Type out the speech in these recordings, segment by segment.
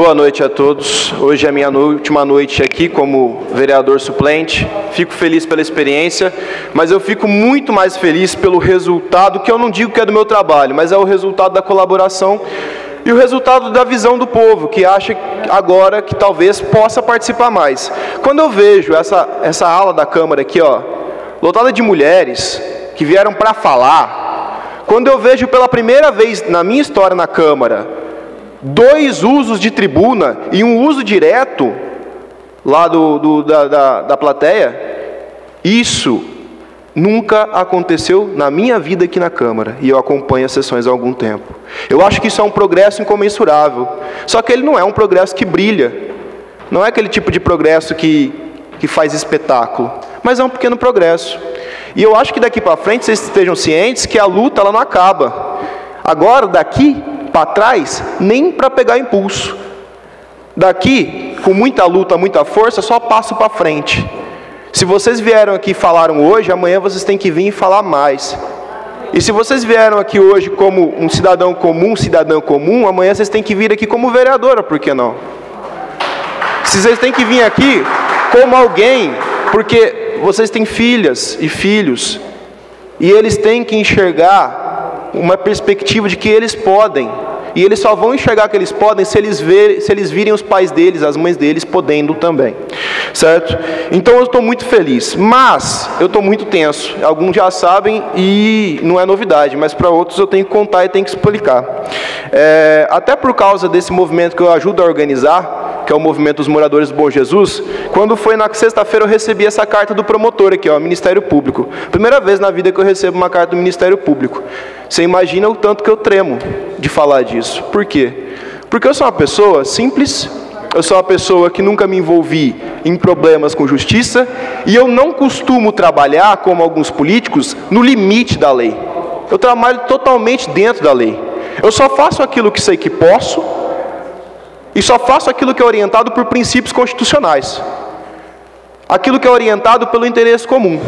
Boa noite a todos. Hoje é a minha última noite aqui como vereador suplente. Fico feliz pela experiência, mas eu fico muito mais feliz pelo resultado, que eu não digo que é do meu trabalho, mas é o resultado da colaboração e o resultado da visão do povo, que acha agora que talvez possa participar mais. Quando eu vejo essa ala da Câmara aqui, ó, lotada de mulheres que vieram para falar, quando eu vejo pela primeira vez na minha história na Câmara 2 usos de tribuna e um uso direto lá da plateia, isso nunca aconteceu na minha vida aqui na Câmara, e eu acompanho as sessões há algum tempo. Eu acho que isso é um progresso incomensurável, só que ele não é um progresso que brilha, não é aquele tipo de progresso que faz espetáculo, mas é um pequeno progresso. E eu acho que daqui para frente vocês estejam cientes que a luta ela não acaba. Agora, daqui para trás, nem para pegar impulso. Daqui, com muita luta, muita força, só passo para frente. Se vocês vieram aqui e falaram hoje, amanhã vocês têm que vir e falar mais. E se vocês vieram aqui hoje como um cidadão comum, amanhã vocês têm que vir aqui como vereadora, por que não? Se vocês têm que vir aqui como alguém, porque vocês têm filhas e filhos, e eles têm que enxergar uma perspectiva de que eles podem, e eles só vão enxergar que eles podem se eles virem os pais deles, as mães deles podendo também, certo? Então eu estou muito feliz, mas eu estou muito tenso. Alguns já sabem e não é novidade, mas para outros eu tenho que contar e tenho que explicar. Até por causa desse movimento que eu ajudo a organizar, que é o movimento dos moradores do Bom Jesus, quando foi na sexta-feira eu recebi essa carta do promotor aqui, ó, Ministério Público. Primeira vez na vida que eu recebo uma carta do Ministério Público. Você imagina o tanto que eu tremo de falar disso. Por quê? Porque eu sou uma pessoa simples, eu sou uma pessoa que nunca me envolvi em problemas com justiça, e eu não costumo trabalhar, como alguns políticos, no limite da lei. Eu trabalho totalmente dentro da lei. Eu só faço aquilo que sei que posso, e só faço aquilo que é orientado por princípios constitucionais. Aquilo que é orientado pelo interesse comum.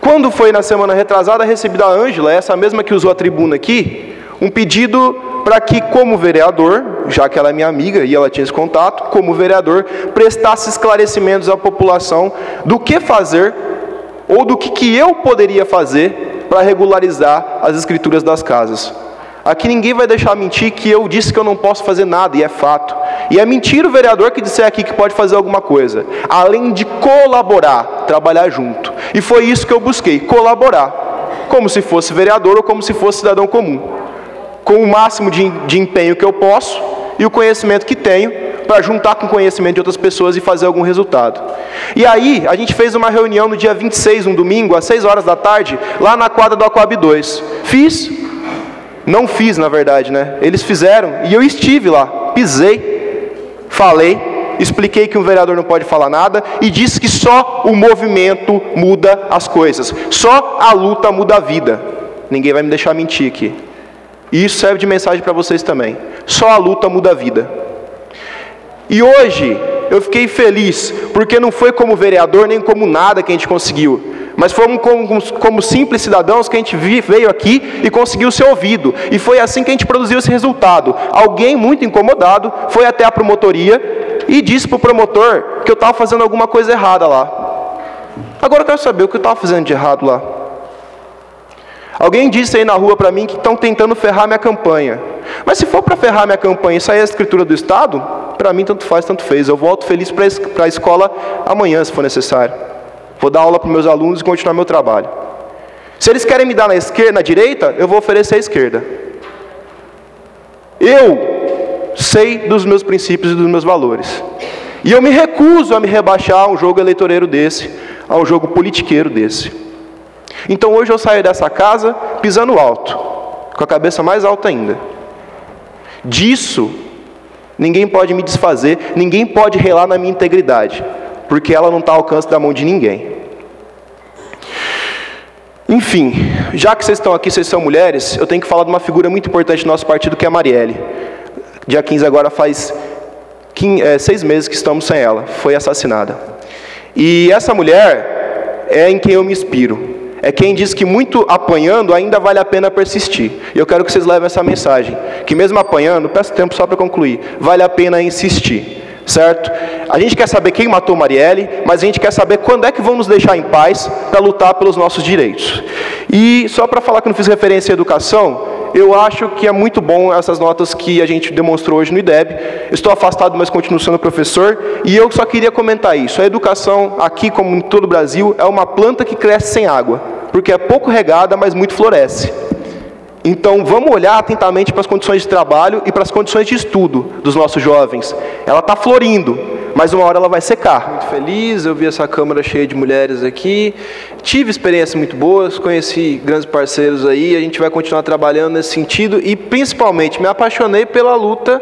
Quando foi na semana retrasada, recebi da Ângela, essa mesma que usou a tribuna aqui, um pedido para que, como vereador, já que ela é minha amiga e ela tinha esse contato, como vereador, prestasse esclarecimentos à população do que fazer, ou do que eu poderia fazer para regularizar as escrituras das casas. Aqui ninguém vai deixar mentir que eu disse que eu não posso fazer nada, e é fato. E é mentira o vereador que disser aqui que pode fazer alguma coisa, além de colaborar, trabalhar junto. E foi isso que eu busquei, colaborar, como se fosse vereador ou como se fosse cidadão comum, com o máximo de empenho que eu posso e o conhecimento que tenho, para juntar com o conhecimento de outras pessoas e fazer algum resultado. E aí, a gente fez uma reunião no dia 26, um domingo, às 6 horas da tarde, lá na quadra do Aquab 2. Não fiz, na verdade, né? Eles fizeram e eu estive lá, pisei, falei, expliquei que um vereador não pode falar nada e disse que só o movimento muda as coisas, só a luta muda a vida. Ninguém vai me deixar mentir aqui. E isso serve de mensagem para vocês também. Só a luta muda a vida. E hoje eu fiquei feliz, porque não foi como vereador nem como nada que a gente conseguiu, mas fomos como simples cidadãos que a gente veio aqui e conseguiu ser ouvido. E foi assim que a gente produziu esse resultado. Alguém muito incomodado foi até a promotoria e disse para o promotor que eu estava fazendo alguma coisa errada lá. Agora eu quero saber o que eu estava fazendo de errado lá. Alguém disse aí na rua para mim que estão tentando ferrar minha campanha. Mas se for para ferrar minha campanha e sair a escritura do Estado, para mim tanto faz, tanto fez. Eu volto feliz para a escola amanhã, se for necessário. Vou dar aula para os meus alunos e continuar meu trabalho. Se eles querem me dar na esquerda, na direita, eu vou oferecer a esquerda. Eu sei dos meus princípios e dos meus valores. E eu me recuso a me rebaixar a um jogo eleitoreiro desse, a um jogo politiqueiro desse. Então hoje eu saio dessa casa pisando alto, com a cabeça mais alta ainda. Disso, ninguém pode me desfazer, ninguém pode relar na minha integridade, porque ela não está ao alcance da mão de ninguém. Enfim, já que vocês estão aqui, vocês são mulheres, eu tenho que falar de uma figura muito importante do nosso partido, que é a Marielle. Dia 15 agora faz 6 meses que estamos sem ela, foi assassinada. E essa mulher é em quem eu me inspiro. é quem diz que muito apanhando ainda vale a pena persistir. E eu quero que vocês levem essa mensagem, que mesmo apanhando, peço tempo só para concluir, vale a pena insistir, certo? A gente quer saber quem matou Marielle, mas a gente quer saber quando é que vão nos deixar em paz para lutar pelos nossos direitos. E só para falar que não fiz referência à educação, eu acho que é muito bom essas notas que a gente demonstrou hoje no IDEB. Estou afastado, mas continuo sendo professor, e eu só queria comentar isso. A educação, aqui como em todo o Brasil, é uma planta que cresce sem água, porque é pouco regada, mas muito floresce. Então, vamos olhar atentamente para as condições de trabalho e para as condições de estudo dos nossos jovens. Ela está florindo, mas uma hora ela vai secar. Muito feliz, eu vi essa Câmara cheia de mulheres aqui. Tive experiências muito boas, conheci grandes parceiros aí, a gente vai continuar trabalhando nesse sentido e, principalmente, me apaixonei pela luta,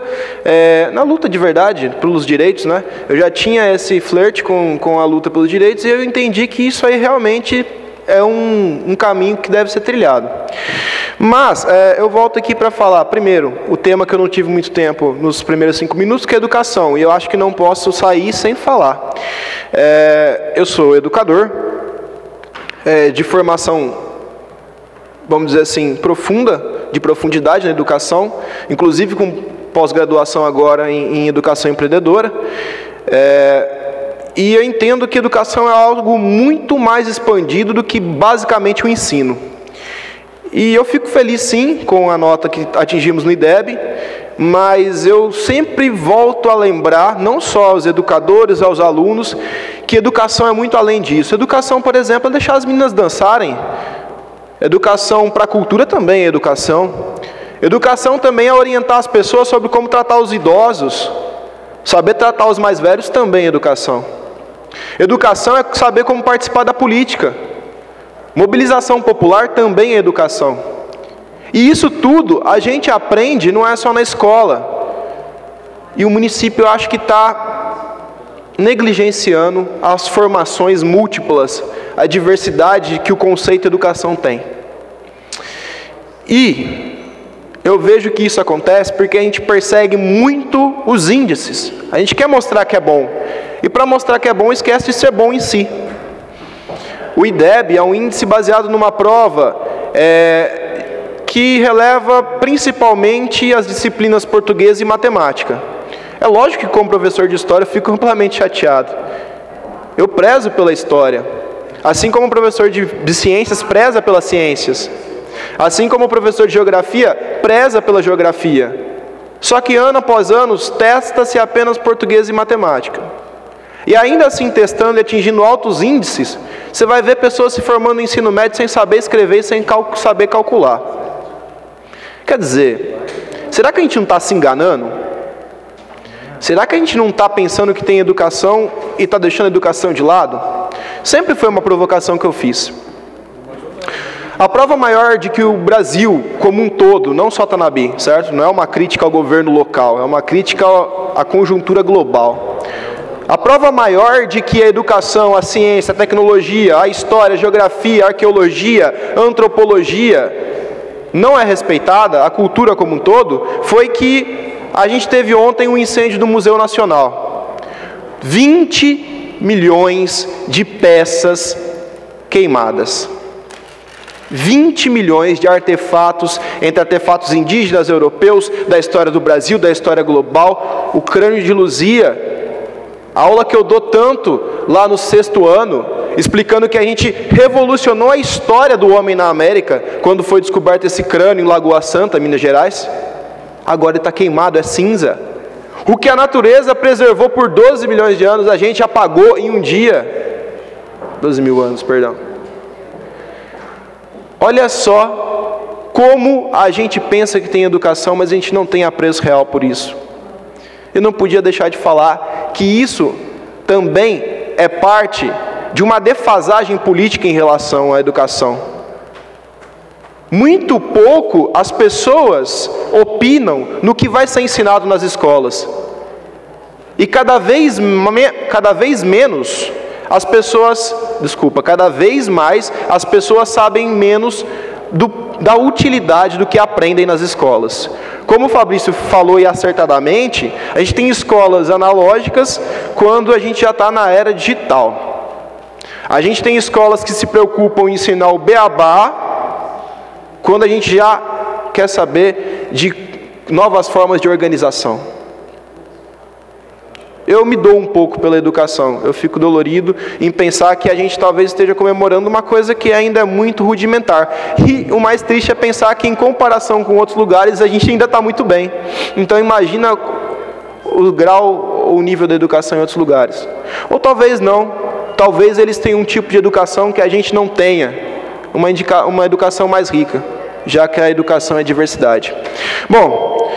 na luta de verdade, pelos direitos, né? Eu já tinha esse flerte com a luta pelos direitos e eu entendi que isso aí realmente é um caminho que deve ser trilhado. Mas, eu volto aqui para falar, primeiro, o tema que eu não tive muito tempo nos primeiros 5 minutos, que é educação, e eu acho que não posso sair sem falar. Eu sou educador, de formação, vamos dizer assim, profunda, de profundidade na educação, inclusive com pós-graduação agora em educação empreendedora, e eu entendo que educação é algo muito mais expandido do que basicamente o ensino. E eu fico feliz sim com a nota que atingimos no IDEB, mas eu sempre volto a lembrar, não só aos educadores, aos alunos, que educação é muito além disso. Educação, por exemplo, é deixar as meninas dançarem. Educação para a cultura também é educação. Educação também é orientar as pessoas sobre como tratar os idosos. Saber tratar os mais velhos também é educação. Educação é saber como participar da política. Mobilização popular também é educação. E isso tudo a gente aprende, não é só na escola. E o município, eu acho que está negligenciando as formações múltiplas, a diversidade que o conceito de educação tem. E eu vejo que isso acontece porque a gente persegue muito os índices. A gente quer mostrar que é bom. E para mostrar que é bom, esquece de ser bom em si. O IDEB é um índice baseado numa prova que releva principalmente as disciplinas português e matemática. É lógico que como professor de história eu fico amplamente chateado. Eu prezo pela história. Assim como o professor de ciências preza pelas ciências. Assim como o professor de geografia preza pela geografia. Só que ano após ano testa-se apenas português e matemática. E ainda assim testando e atingindo altos índices, você vai ver pessoas se formando no ensino médio sem saber escrever e sem saber calcular. Quer dizer, será que a gente não está se enganando? Será que a gente não está pensando que tem educação e está deixando a educação de lado? Sempre foi uma provocação que eu fiz. A prova maior de que o Brasil, como um todo, não só Tanabi, certo? Não é uma crítica ao governo local, é uma crítica à conjuntura global. A prova maior de que a educação, a ciência, a tecnologia, a história, a geografia, a arqueologia, a antropologia não é respeitada, a cultura como um todo, foi que a gente teve ontem um incêndio do Museu Nacional. 20 milhões de peças queimadas. 20 milhões de artefatos, entre artefatos indígenas, europeus, da história do Brasil, da história global, o crânio de Luzia. A aula que eu dou tanto lá no 6º ano, explicando que a gente revolucionou a história do homem na América, quando foi descoberto esse crânio em Lagoa Santa, Minas Gerais. Agora ele está queimado, é cinza. O que a natureza preservou por 12 milhões de anos, a gente apagou em um dia. 12 mil anos, perdão. Olha só como a gente pensa que tem educação, mas a gente não tem apreço real por isso. Eu não podia deixar de falar que isso também é parte de uma defasagem política em relação à educação. Muito pouco as pessoas opinam no que vai ser ensinado nas escolas. E cada vez menos as pessoas, cada vez mais as pessoas sabem menos da utilidade do que aprendem nas escolas. Como o Fabrício falou e acertadamente, a gente tem escolas analógicas quando a gente já está na era digital. A gente tem escolas que se preocupam em ensinar o beabá, quando a gente já quer saber de novas formas de organização. Eu me dou um pouco pela educação, eu fico dolorido em pensar que a gente talvez esteja comemorando uma coisa que ainda é muito rudimentar. E o mais triste é pensar que, em comparação com outros lugares, a gente ainda está muito bem. Então imagina o grau ou o nível da educação em outros lugares. Ou talvez não, talvez eles tenham um tipo de educação que a gente não tenha, uma educação mais rica, já que a educação é diversidade. Bom,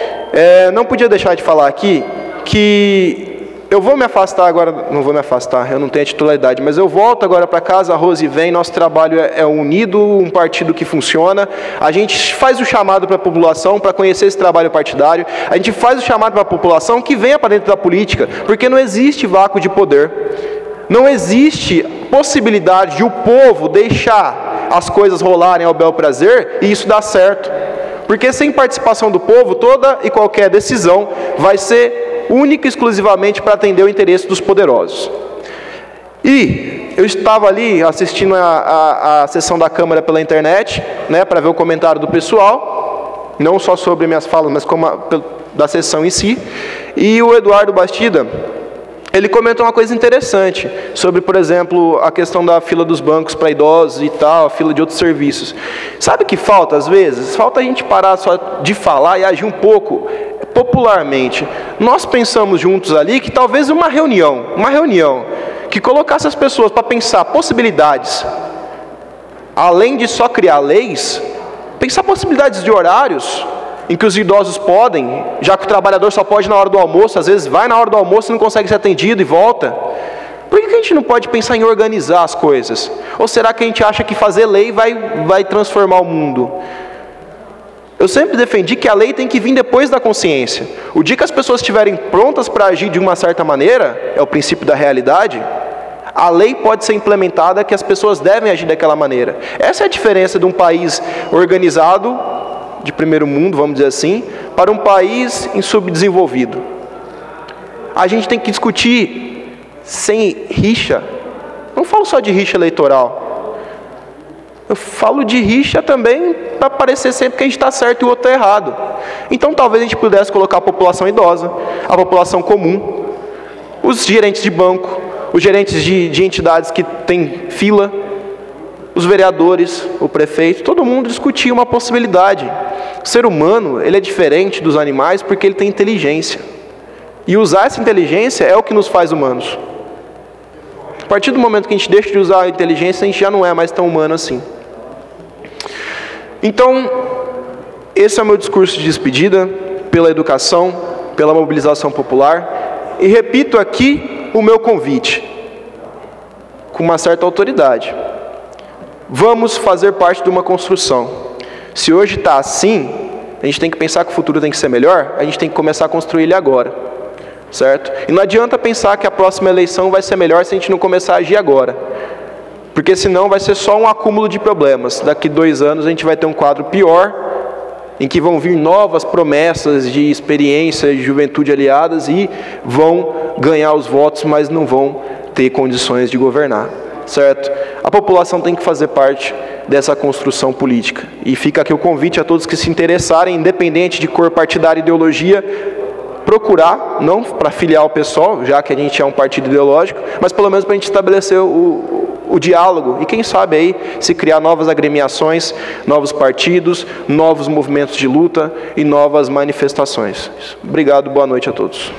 não podia deixar de falar aqui que eu vou me afastar agora, não vou me afastar, eu não tenho a titularidade, mas eu volto agora para casa, a Rose vem, nosso trabalho é unido, um partido que funciona, a gente faz o chamado para a população para conhecer esse trabalho partidário, a gente faz o chamado para a população que venha para dentro da política, porque não existe vácuo de poder, não existe possibilidade de o povo deixar as coisas rolarem ao bel prazer e isso dar certo, porque sem participação do povo, toda e qualquer decisão vai ser única e exclusivamente para atender o interesse dos poderosos. E eu estava ali assistindo a sessão da Câmara pela internet, né, para ver o comentário do pessoal, não só sobre minhas falas, mas como da sessão em si, e o Eduardo Bastida, ele comentou uma coisa interessante, sobre, por exemplo, a questão da fila dos bancos para idosos e tal, a fila de outros serviços. Sabe o que falta às vezes? Falta a gente parar só de falar e agir um pouco popularmente. Nós pensamos juntos ali que talvez uma reunião que colocasse as pessoas para pensar possibilidades, além de só criar leis, pensar possibilidades de horários em que os idosos podem, já que o trabalhador só pode na hora do almoço, às vezes vai na hora do almoço e não consegue ser atendido e volta. Por que a gente não pode pensar em organizar as coisas? Ou será que a gente acha que fazer lei vai transformar o mundo? Eu sempre defendi que a lei tem que vir depois da consciência. O dia que as pessoas estiverem prontas para agir de uma certa maneira, é o princípio da realidade, a lei pode ser implementada que as pessoas devem agir daquela maneira. Essa é a diferença de um país organizado, de primeiro mundo, vamos dizer assim, para um país em subdesenvolvido. A gente tem que discutir sem rixa. Não falo só de rixa eleitoral. Eu falo de rixa também para parecer sempre que a gente está certo e o outro está errado. Então talvez a gente pudesse colocar a população idosa, a população comum, os gerentes de banco, os gerentes de entidades que têm fila, os vereadores, o prefeito, todo mundo discutir uma possibilidade. O ser humano, ele é diferente dos animais porque ele tem inteligência. E usar essa inteligência é o que nos faz humanos. A partir do momento que a gente deixa de usar a inteligência, a gente já não é mais tão humano assim. Então, esse é o meu discurso de despedida, pela educação, pela mobilização popular, e repito aqui o meu convite, com uma certa autoridade. Vamos fazer parte de uma construção. Se hoje está assim, a gente tem que pensar que o futuro tem que ser melhor, a gente tem que começar a construir ele agora, certo? E não adianta pensar que a próxima eleição vai ser melhor se a gente não começar a agir agora. Porque senão vai ser só um acúmulo de problemas. Daqui 2 anos a gente vai ter um quadro pior, em que vão vir novas promessas de experiência, de juventude aliadas e vão ganhar os votos, mas não vão ter condições de governar, certo? A população tem que fazer parte dessa construção política. E fica aqui o convite a todos que se interessarem, independente de cor partidária e ideologia, procurar, não para filiar o pessoal, já que a gente é um partido ideológico, mas pelo menos para a gente estabelecer o diálogo e quem sabe aí se criar novas agremiações, novos partidos, novos movimentos de luta e novas manifestações. Obrigado, boa noite a todos.